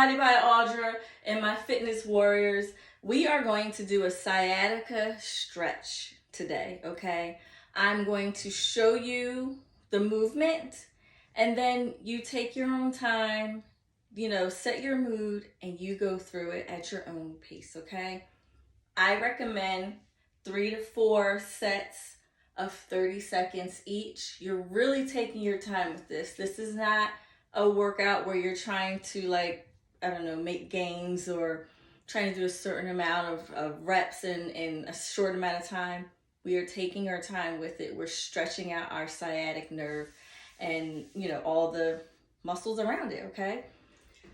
everybody by Audra and my fitness warriors. We are going to do a sciatica stretch today, okay? I'm going to show you the movement and then you take your own time, set your mood and you go through it at your own pace, okay? I recommend 3 to 4 sets of 30 seconds each. You're really taking your time with this. This is not a workout where you're trying to make gains or trying to do a certain amount of reps in a short amount of time. We are taking our time with it. We're stretching out our sciatic nerve and all the muscles around it, okay?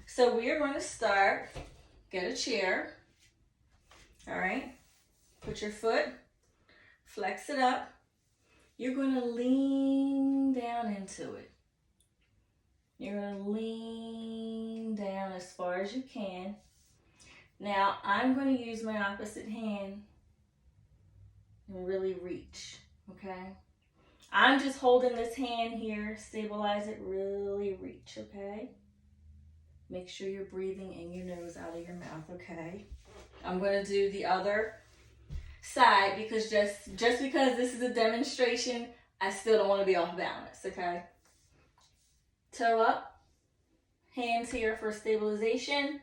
So we are going to start, get a chair, all right? Put your foot, flex it up. You're going to lean down into it. You're going to lean down as far as you can. Now, I'm going to use my opposite hand and really reach, okay? I'm just holding this hand here, stabilize it, really reach, okay? Make sure you're breathing in your nose, out of your mouth, okay? I'm going to do the other side because just because this is a demonstration, I still don't want to be off balance, okay? Toe up, hands here for stabilization.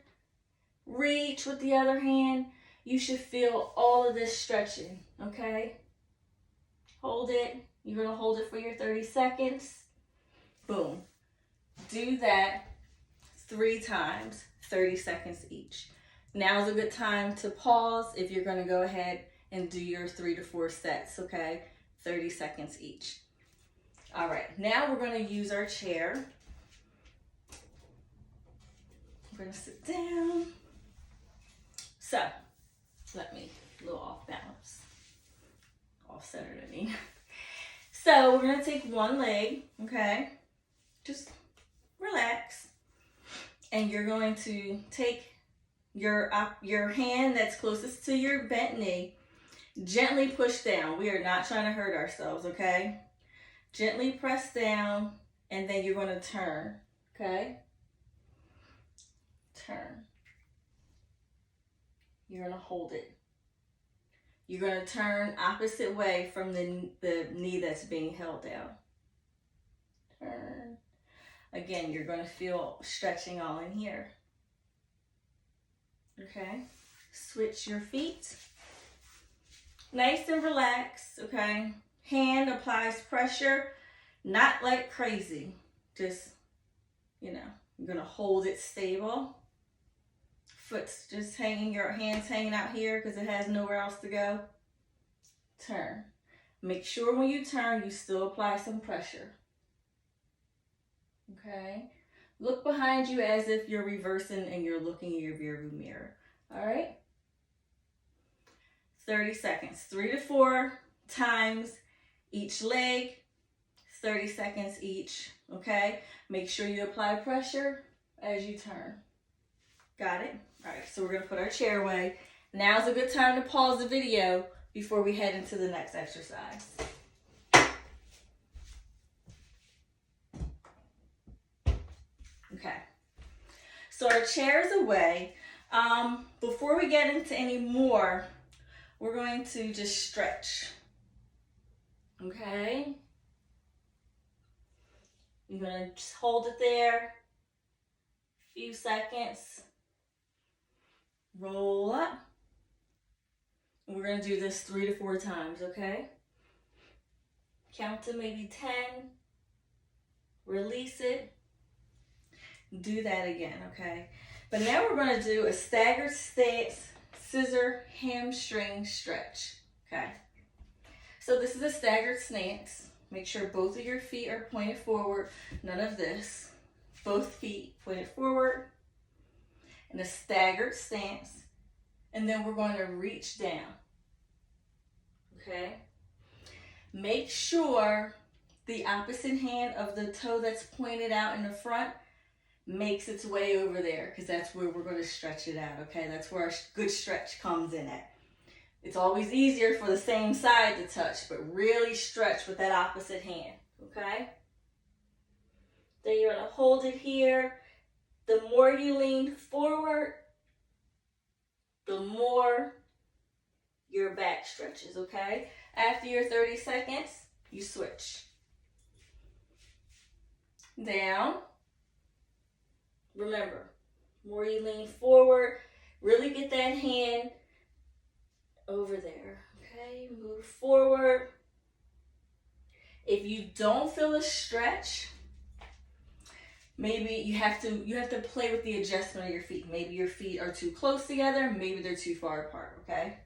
Reach with the other hand. You should feel all of this stretching, okay? Hold it. You're going to hold it for your 30 seconds. Boom. Do that 3 times, 30 seconds each. Now's a good time to pause if you're going to go ahead and do your 3 to 4 sets, okay? 30 seconds each. All right, now we're going to use our chair. We're going to sit down. So, a little off balance. Off-centered, I mean. So, we're going to take one leg, okay? Just relax. And you're going to take your hand that's closest to your bent knee. Gently push down. We are not trying to hurt ourselves, okay? Gently press down, and then you're going to turn, okay? Turn. You're going to hold it. You're going to turn opposite way from the knee that's being held down. Turn. Again, you're going to feel stretching all in here. Okay? Switch your feet. Nice and relaxed, okay? Hand applies pressure, not like crazy. Just, you're gonna hold it stable. Foot's just hanging, your hand's hanging out here because it has nowhere else to go. Turn. Make sure when you turn, you still apply some pressure. Okay? Look behind you as if you're reversing and you're looking in your rearview mirror. All right? 30 seconds, 3 to 4 times each leg, 30 seconds each, okay? Make sure you apply pressure as you turn. Got it? All right, so we're gonna put our chair away. Now's a good time to pause the video before we head into the next exercise. Okay, so our chair's away. Before we get into any more, we're going to just stretch, okay? You're gonna just hold it there, few seconds, roll up. And we're gonna do this 3 to 4 times, okay? Count to maybe 10, release it, do that again, okay? But now we're gonna do a staggered stance, scissor hamstring stretch, okay? So this is a staggered stance. Make sure both of your feet are pointed forward, none of this. Both feet pointed forward in a staggered stance. And then we're going to reach down, okay? Make sure the opposite hand of the toe that's pointed out in the front makes its way over there because that's where we're going to stretch it out, okay? That's where our good stretch comes in at. It's always easier for the same side to touch, but really stretch with that opposite hand, okay? Then you're going to hold it here. The more you lean forward, the more your back stretches, okay? After your 30 seconds, you switch. Down. Remember, the more you lean forward, really get that hand over there, okay? Move forward. If you don't feel a stretch, maybe you have to play with the adjustment of your feet. Maybe your feet are too close together, maybe they're too far apart, okay?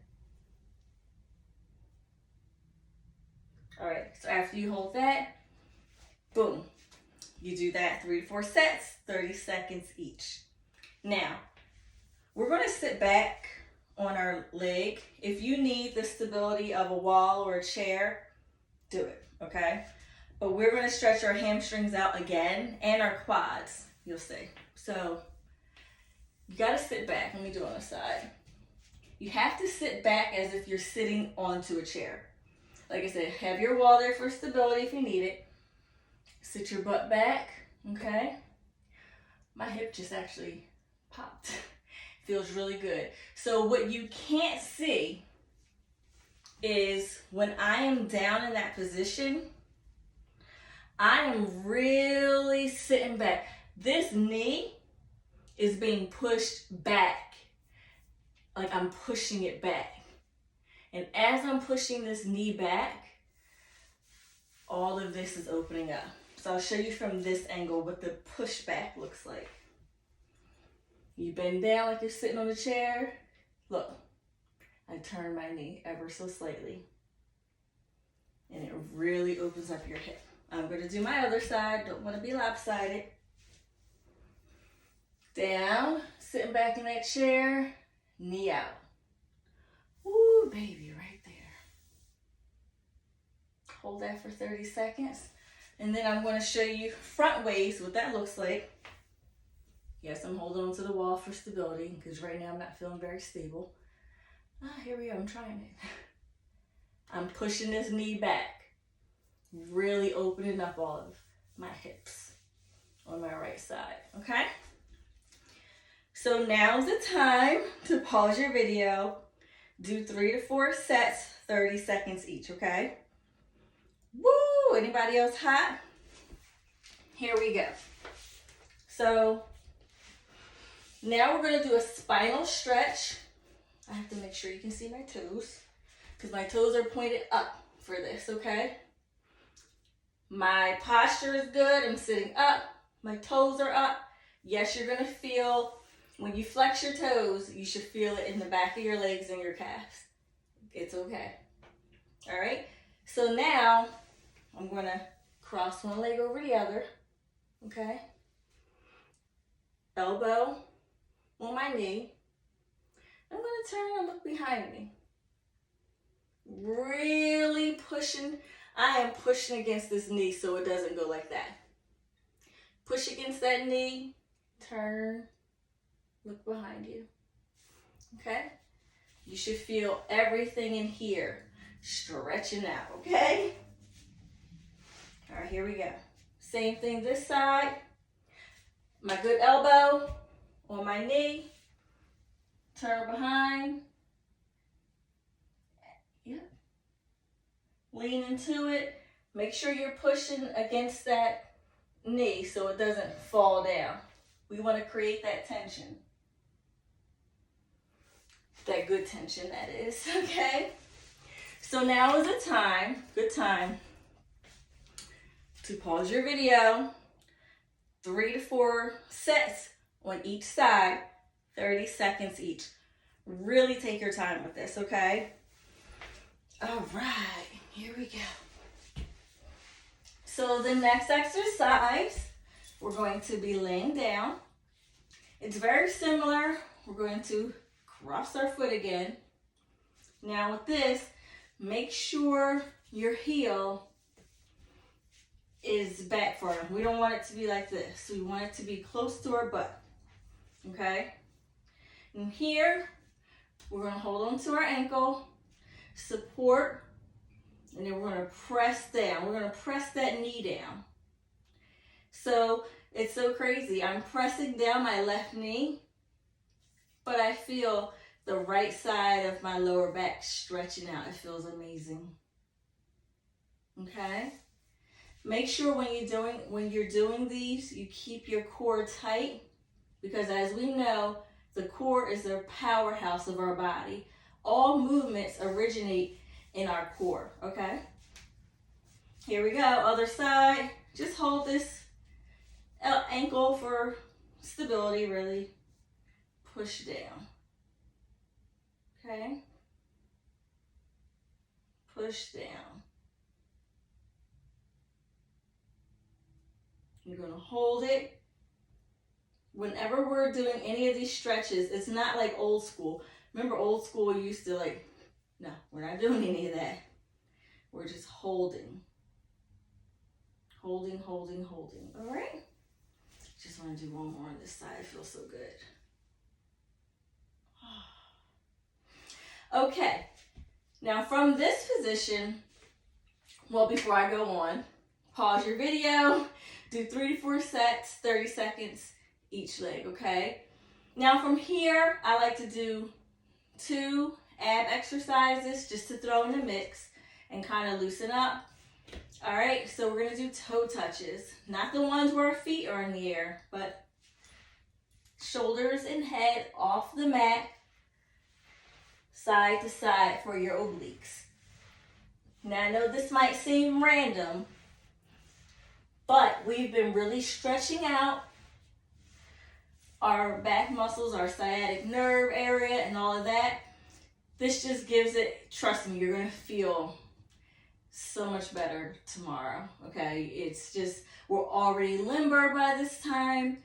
All right, so after you hold that, boom. You do that 3 to 4 sets, 30 seconds each. Now, we're gonna sit back on our leg. If you need the stability of a wall or a chair, do it, okay? But we're gonna stretch our hamstrings out again and our quads, you'll see. So, you gotta sit back. Let me do it on the side. You have to sit back as if you're sitting onto a chair. Like I said, have your wall there for stability if you need it. Sit your butt back, okay? My hip just actually popped. Feels really good. So what you can't see is when I am down in that position, I am really sitting back. This knee is being pushed back, like I'm pushing it back. And as I'm pushing this knee back, all of this is opening up. So I'll show you from this angle what the pushback looks like. You bend down like you're sitting on a chair. Look, I turn my knee ever so slightly. And it really opens up your hip. I'm gonna do my other side, don't wanna be lopsided. Down, sitting back in that chair, knee out. Ooh, baby, right there. Hold that for 30 seconds. And then I'm going to show you front ways, what that looks like. Yes, I'm holding onto the wall for stability because right now I'm not feeling very stable. Here we go, I'm trying it. I'm pushing this knee back, really opening up all of my hips on my right side, okay? So now's the time to pause your video, do 3 to 4 sets, 30 seconds each, okay? Woo! Anybody else hot? Here we go. So now we're going to do a spinal stretch. I have to make sure you can see my toes because my toes are pointed up for this, okay? My posture is good. I'm sitting up. My toes are up. Yes, you're going to feel, when you flex your toes, you should feel it in the back of your legs and your calves. It's okay. All right? So now I'm going to cross one leg over the other, okay? Elbow on my knee. I'm going to turn and look behind me. Really pushing. I am pushing against this knee so it doesn't go like that. Push against that knee, turn, look behind you, okay? You should feel everything in here stretching out, okay? All right, here we go. Same thing this side. My good elbow on my knee. Turn behind. Yep. Lean into it. Make sure you're pushing against that knee so it doesn't fall down. We want to create that tension. That good tension, that is, okay? So now is a time, good time, to pause your video. 3 to 4 sets on each side, 30 seconds each. Really take your time with this, okay? All right, here we go. So the next exercise, we're going to be laying down. It's very similar. We're going to cross our foot again. Now with this, make sure your heel is back far enough. We don't want it to be like this. We want it to be close to our butt, okay? And here, we're gonna hold on to our ankle, support, and then we're gonna press down. We're gonna press that knee down. So It's so crazy. I'm pressing down my left knee, but I feel the right side of my lower back stretching out. It feels amazing. Okay? Make sure when you're doing these, you keep your core tight, because as we know, the core is the powerhouse of our body. All movements originate in our core, okay? Here we go, other side. Just hold this ankle for stability, really. Push down, okay? Push down. You're gonna hold it. Whenever we're doing any of these stretches, it's not like old school. Remember old school used to like, no, we're not doing any of that. We're just holding. Holding, holding, holding. All right? Just want to do one more on this side. It feels so good. Okay. Now from this position, well, before I go on, pause your video, do 3 to 4 sets, 30 seconds each leg, okay? Now from here, I like to do 2 ab exercises just to throw in the mix and kind of loosen up. All right, so we're gonna do toe touches. Not the ones where our feet are in the air, but shoulders and head off the mat, side to side for your obliques. Now I know this might seem random, but we've been really stretching out our back muscles, our sciatic nerve area and all of that. This just gives it, trust me, you're gonna feel so much better tomorrow, okay? It's just, we're already limber by this time,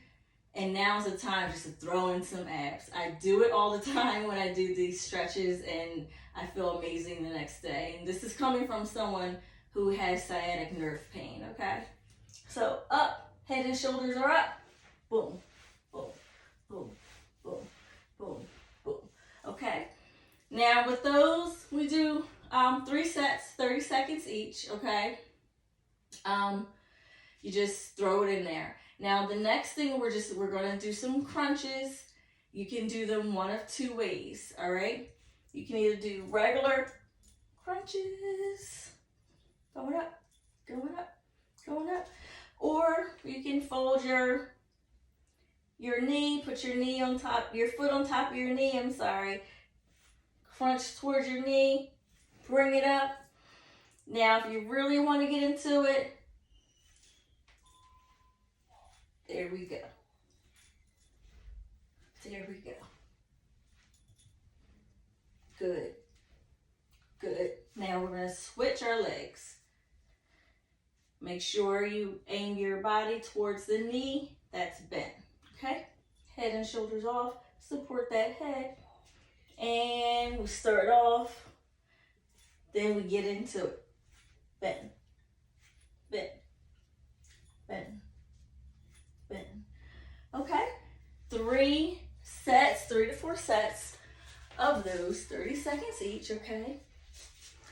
and now's the time just to throw in some abs. I do it all the time when I do these stretches, and I feel amazing the next day. And this is coming from someone who has sciatic nerve pain, okay? So up, head and shoulders are up, boom, boom, boom, boom, boom, boom, okay? Now with those, we do 3 sets, 30 seconds each, okay? You just throw it in there. Now the next thing, we're gonna do some crunches. You can do them one of 2 ways, all right? You can either do regular crunches, going up, going up, going up, or you can fold your knee, put your knee on top, your foot on top of your knee, I'm sorry. Crunch towards your knee, bring it up. Now, if you really want to get into it, there we go. There we go. Good. Good. Now we're going to switch our legs. Make sure you aim your body towards the knee that's bent. Okay? Head and shoulders off. Support that head. And we start off. Then we get into it. Bend. Bend. Bend. Bend. Okay? 3 sets, 3 to 4 sets of those, 30 seconds each, okay?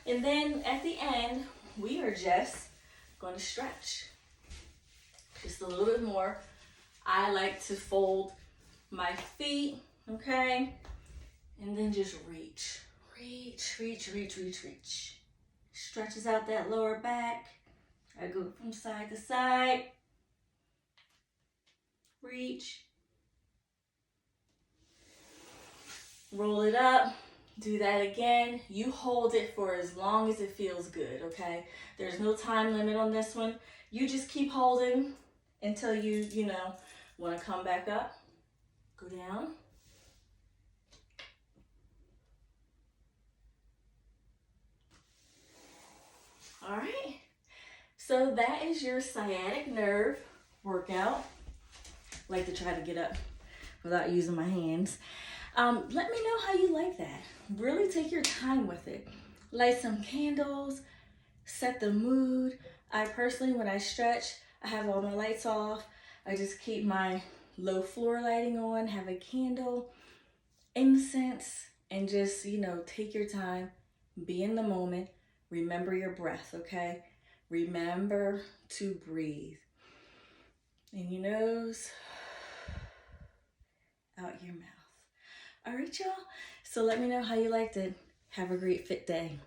And then at the end, we are just going to stretch. Just a little bit more. I like to fold my feet, okay? And then just reach. Reach, reach, reach, reach, reach. Stretches out that lower back. I go from side to side. Reach. Roll it up. Do that again. You hold it for as long as it feels good, okay? There's no time limit on this one. You just keep holding until you want to come back up. Go down. All right. So that is your sciatic nerve workout. I like to try to get up without using my hands. Let me know how you like that. Really take your time with it. Light some candles, set the mood. I personally, when I stretch, I have all my lights off. I just keep my low floor lighting on, have a candle, incense, and just, take your time, be in the moment, remember your breath, okay? Remember to breathe. In your nose, out your mouth. All right, y'all. So let me know how you liked it. Have a great fit day.